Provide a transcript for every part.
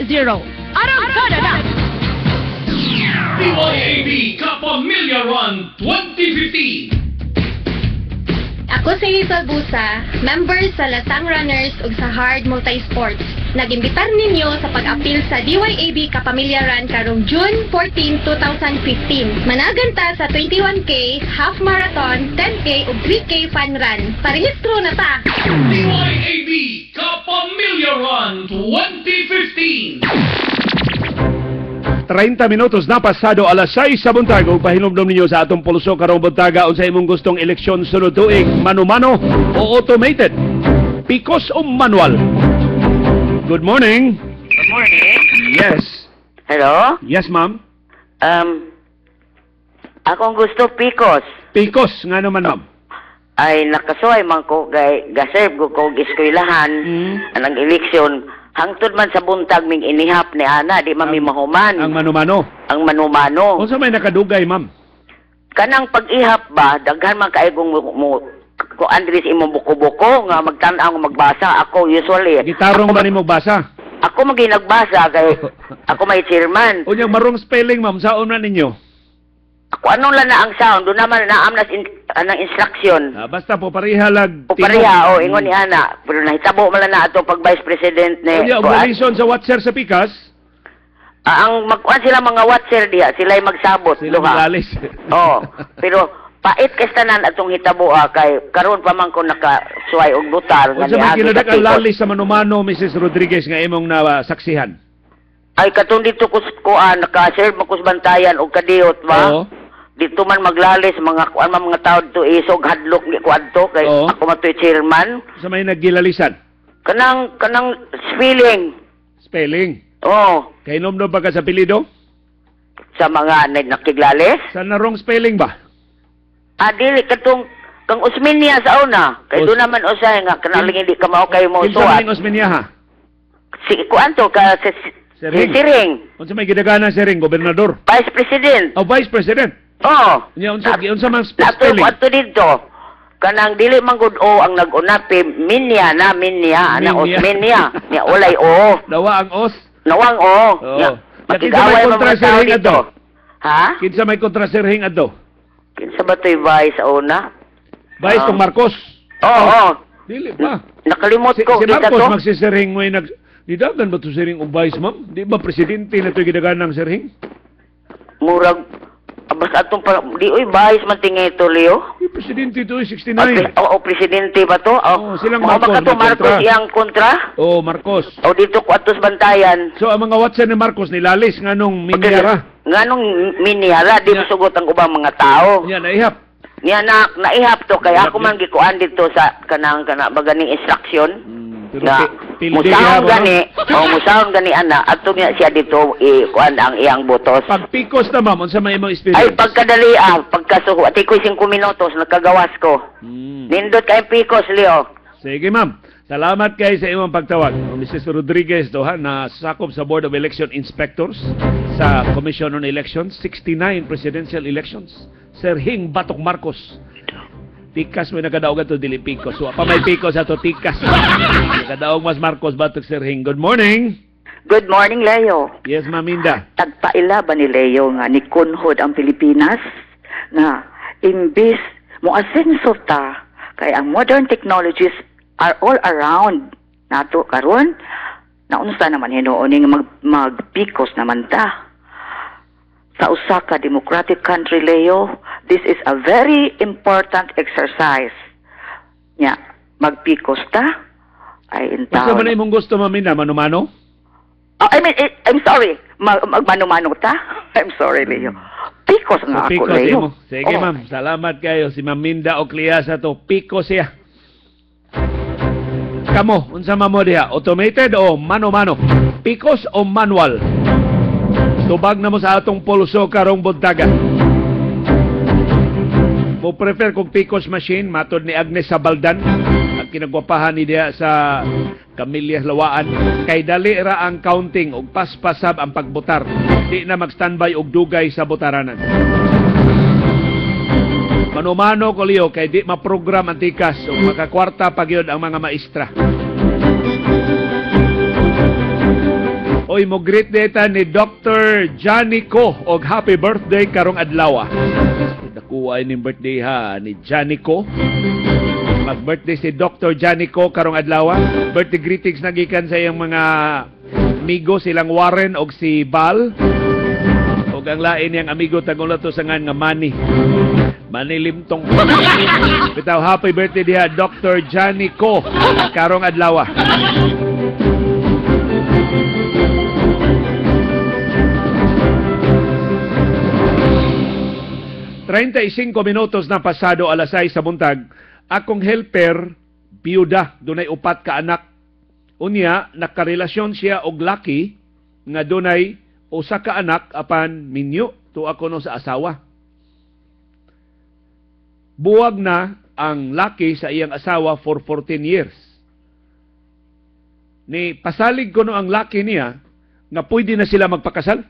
Arangkada na! DYAB Kapamilya Run 2015. Ako si Hazel Busa, member sa Latang Runners ug sa Hard Multisports. Nag-imbitar ninyo sa pag-apil sa DYAB Kapamilya Run karong June 14, 2015. Managanta sa 21K, Half Marathon, 10K ug 3K Fun Run. Parehistro na ta! DYAB Kapamilya Run 2015. 30 minutos na pasado alas 6 sa buntag ug pahinumdom ninyo sa atong pulso karong buntaga unsa imong gustong eleksyon sunod tuig, mano-mano o automated, pikos o manual. Good morning. Good morning. Yes. Hello? Yes, ma'am. Akong gusto pikos. Pikos nga naman, ma'am. Ay nakasuhay man ko kay gaserve ko eskwelahan ang eleksyon. Hangtod man sa buntag ming inihap ni ana di mamimahuman. Ang mano-mano. Ang mano-mano. Unsa may nakadugay, ma'am? Kanang pag-ihap ba daghan man kaayong mo ko Andres imong buko-buko nga magtan-aw magbasa ako usually. Gitarong ba nimo basa? Ako maginagbasa kay ako may chairman. Unyang marong spelling, ma'am, saon na ninyo? Ako anong lang na ang sound do naman na amnas anang instruction. Basta po parihalag. O pareha, ingon ni ana. Pero nahitabo man lang na ato pag vice president ni Unya, operation sa watcher sa pikas? ang magkuan sila mga watcher diha, sila'y magsabot. Sila magalis. Oo. Pero pait kay tanan atong hitabo kay karon pa man ko nakasuway og butar nga Unsa may niagi kinadak sa ang tikos. lalis sa mano-mano, Mrs. Rodriguez, nga imong nasaksihan? Ay katong dito ko kuan naka-serve mo kus bantayan og kadiyot ba? Oo. Dito man maglalis mga kuan man mga tawo to isog hadlok ni kuadto kay Oo. ako matoy chairman. Sa may naggilalisan? Kanang spelling. Spelling. Oh, Kay nomdom pa ka sa pilido? sa mga nakiglalis. Sa narong spelling ba? Dili katong kang Usminia sa una. Kay doon naman usay nga kanaling hindi ka mao kay mo Kinsa suwat. maning Osmeña, ha? Si kuanto ka si Siring. Siring. Unsa may gidagana si Ring, gobernador? Vice President. O Vice President? Oh. Nya unsa man Nato spelling? kuanto dito. Kanang dili man gud o ang nag-una Minya ana Minya. Usminia. Nya ulay o. Dawa ang os. Nawang o. Oo. Nya Kinsa may makigaway mo kontra mga si tao Ring dito. adto? Ha? Kinsa may kontra si Ring adto? Kinsa ba to'y Vice sa una? Vice tong Marcos. Oo. Dili ba? Nakalimot Si ko dito Marcos to. magsisiring mo nag didagan ba to si Ring og Vice, ma'am? Di ba presidente na to'y gidagan ng si Ring? Murag abas atong di oy Vice man tingay to Leo. Di presidente to 69. O presidente ba to? Oo, silang Mga Marcos to may Marcos kontra. iyang kontra? Oh, Marcos. O dito ko atos bantayan. So ang mga watcher ni Marcos nilalis nganong minyara. Nganong minihala di Yeah. sugot ang ubang mga tao. Nya naihap. Niya naihap to kaya ako Ihap man gikuan dito sa kanang baganing instruction. Pero Na pildi musahon ba? gani o musahon gani ana ato niya siya dito kuan ang iyang botos. Pag pikos na, ma'am, unsa may imong Ay experience? pagkadali pagkasuho ati ko 5 minutos nagkagawas ko. Nindot kay pikos Leo. Sige, ma'am. Salamat kay sa imong pagtawag. Mrs. Rodriguez doha na sakop sa Board of Election Inspectors sa Commission on Elections, 69 presidential elections. Sir Hing Batok Marcos. Tikas may nakadaog ato dili pikos. So pa may pikos ato tikas. Nakadaog mas Marcos Batok Sir Hing. Good morning. Good morning, Leo. Yes, Maminda. Tagpaila ba ni Leo nga ni kunhod ang Pilipinas na imbis mo asenso ta kay ang modern technologies are all around nato karon naunsa naman hinuon nga magpikos naman ta sa usa ka democratic country, Leo. This is a very important exercise nya magpikos ta ay in Basta town. man imong gusto, Maminda, mano-mano? I'm sorry. Magmano-mano ta? I'm sorry, Leo. Pikos nga ako, Pikos Leo. imo. Sige, Oh. ma'am. Salamat kayo. Si Maminda o Cliasa to. Pikos siya. Kamo, unsa man mo diha? Automated o mano-mano? Pikos o manual? Tubag na mo sa atong pulso karong buntaga. Mo prefer kung Picos machine, matod ni Agnes Sabaldan, ang kinagwapahan ni diha sa Camillas Lawaan, kay dali ra ang counting ug paspasab ang pagbotar. Di na mag-standby og dugay sa botaranan. Mano-mano ko liyo kay di maprogram ang tikas ug makakwarta pa gyud ang mga maestra. Oy, mo greet data ni Dr. Johnny Ko og happy birthday karong adlaw. Nakuha ni birthday ha ni Johnny Ko. Mag-birthday si Dr. Johnny Ko karong adlaw. Birthday greetings nagikan sa iyang mga amigo silang Warren og si Bal. Og ang lain niyang amigo tagong lato sa nga Manny. Manny Limtong. Bitaw happy birthday diha Dr. Johnny Ko karong adlaw. 35 minutos na pasado alas 6 sa buntag, akong helper, biyuda, dunay 4 ka anak. Unya, nakarelasyon siya og laki nga dunay 1 ka anak apan minyo to ako no sa asawa. Buwag na ang laki sa iyang asawa for 14 years. Ni pasalig ko no ang laki niya nga pwede na sila magpakasal.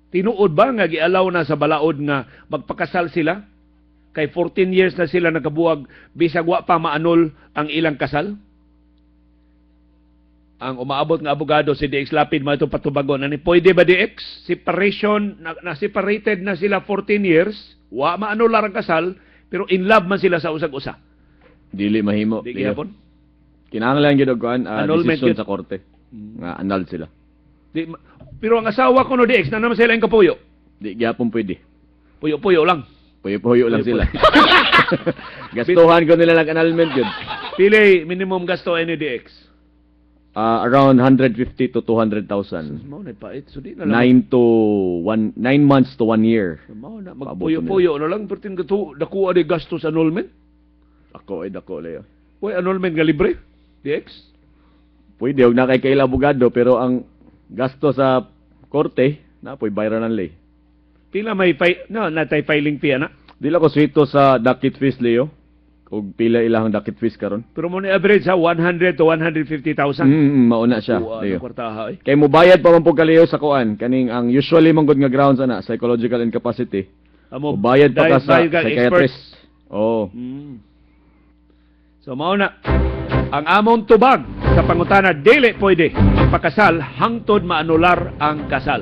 Tinuod ba nga gialaw na sa balaod nga magpakasal sila? Kay 14 years na sila nakabuwag, bisag wa pa maanol ang ilang kasal? Ang umaabot nga abogado si DX Lapid mo itong patubagon. Ani, pwede ba DX? Separation, na-separated na sila 14 years, wa maanol ang kasal, pero in love man sila sa usag-usa. Dili mahimo. Di gyapon. Kinahanglan gyud og decision yun sa korte. Nga annulled sila. Pero ang asawa ko no DX, na naman sila yung kapuyo. Di gyapon pwede. Puyo-puyo lang. Puyo-puyo lang sila. Gastuhan ko nila ng annulment yun. Pili minimum gasto any DX? Around 150 to 200,000. Mao na pait. So di na lang. 9 months to 1 year. Mao na magpuyo-puyo na lang pertin gato dako adi gastos annulment. Ako ay dako layo. Uy, annulment nga libre? DX? Pwede og na kay kaila abogado pero ang gasto sa korte na po'y bayaran ng lay. Pila may natay filing fee na? Dila ko swito sa docket fees Leo. Kung pila ilang docket fees karon. Pero mo ni average sa 100 to 150,000. Mauna siya. Leo. Kwartaha, Kay mo bayad pa man po kaliyo sa kuan kaning ang usually man gud nga grounds ana psychological incapacity. Amo bayad pa ka sa psychiatrist. Oh. So mao na ang among tubag sa pangutana dili pwede magpakasal hangtod maanular ang kasal.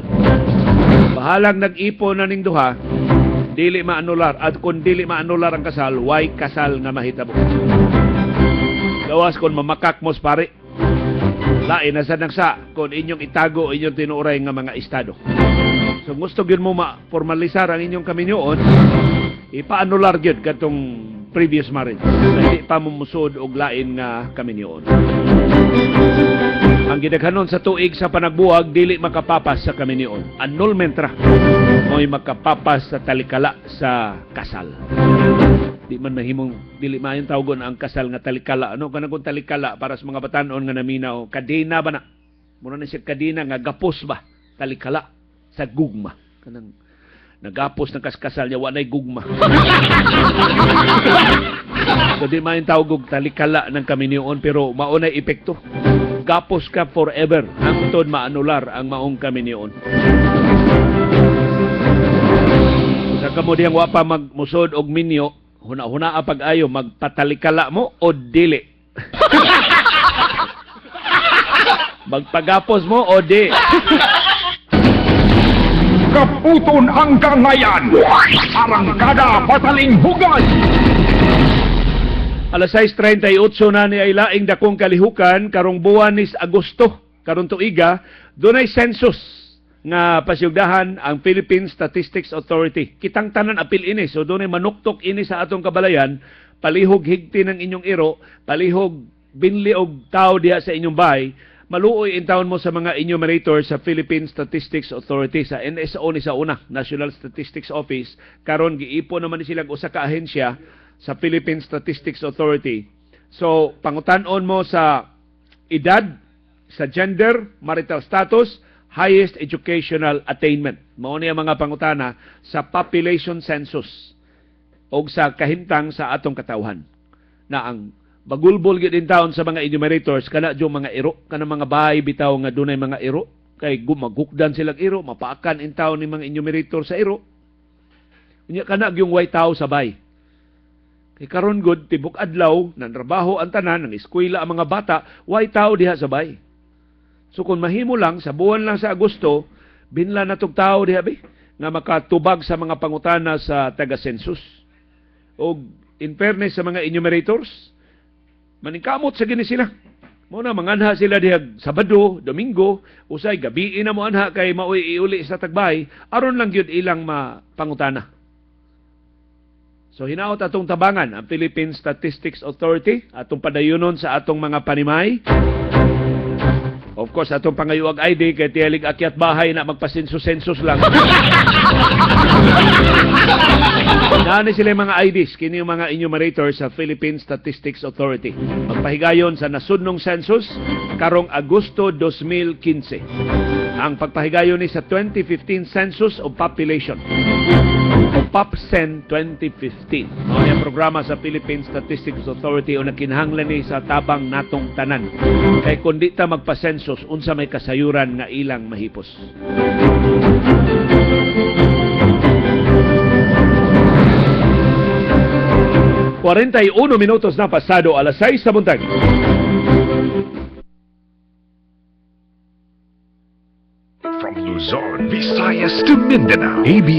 Bahalang nag-ipon na ning duha, dili maanular at kung dili maanular ang kasal, why kasal nga mahitabo. Gawas kung mamakak mos pare. Lain na sa nagsa kung inyong itago inyong tinuray nga mga estado. So gusto gyud mo ma-formalisar ang inyong kaminyoon, ipaanular gyud katong previous marriage. Hindi pa mumusod og lain nga kaminyoon. Ang gidaghanon sa tuig sa panagbuwag dili makapapas sa kaminyoon. Annulment ra mo'y makapapas sa talikala sa kasal. Di man mahimong dili maayong tawgon ang kasal nga talikala. Ano kanang kung talikala para sa mga batanon nga naminaw, kadena ba na? Muna na siya kadena nga gapos ba? Talikala sa gugma. Kanang nagapos ng kaskasal niya, wanay gugma. So di maayong tawgog talikala ng kaminyoon pero maunay epekto. Gapos ka forever hangtod maanular ang maong kaminyoon. Sa kamo diyang wa pa magmusod og minyo, huna-huna pag-ayo magpatalikala mo o dili. Magpagapos mo o di. Kaputon ang kangayan, arangkada pataling hugay. Alas 6:38 na ni ay laing dakong kalihukan karong buwan ni Agosto karong tuiga dunay census nga pasyugdahan ang Philippine Statistics Authority. Kitang tanan apil ini so dunay manuktok ini sa atong kabalayan, palihog higti ng inyong iro, palihog binli og tao diha sa inyong bahay. Maluoy in taon mo sa mga enumerator sa Philippine Statistics Authority sa NSO ni sa una, National Statistics Office. Karon giipon naman ni silang usa ka ahensya sa Philippine Statistics Authority. So, pangutanon mo sa edad, sa gender, marital status, highest educational attainment. Mao ni ang mga pangutana sa population census o sa kahimtang sa atong katawhan. Na ang bagulbol gid in taon sa mga enumerators kana jo mga iro, kana mga bahay bitaw nga dunay mga iro kay gumagukdan silang iro, mapaakan in taon ni mga enumerator sa iro. Unya kana gyung way tao sa bay. Kay karon gud tibok adlaw nan trabaho ang tanan, ng eskwela ang mga bata, way tao diha sa bay. So kung mahimo lang sa buwan lang sa Agosto, binla na tog tao diha be nga makatubag sa mga pangutana sa taga-census. O in fairness sa mga enumerators, maningkamot sa gini sila. Muna manganha sila diha Sabado, Domingo, usay gabi na mo anha kay maoy iuli sa tagbay aron lang gyud ilang mapangutana. So hinaot atong tabangan ang Philippine Statistics Authority atong padayunon sa atong mga panimay. Of course, atong pangayuag ID kay tiyalig akyat bahay na magpasensus-sensus lang. Nani sila yung mga IDs, kini yung mga enumerators sa Philippine Statistics Authority. Magpahigayon sa nasudnong census karong Agosto 2015. Ang pagpahigayon ni sa 2015 Census of Population o PopCen 2015. Mao yung programa sa Philippine Statistics Authority o nakinahanglan ni sa tabang natong tanan. Kay kung di ta magpa-census, unsa may kasayuran nga ilang mahipos. Minutos na pasado alas 6 sa buntag. From Luzon, Visayas to Mindanao,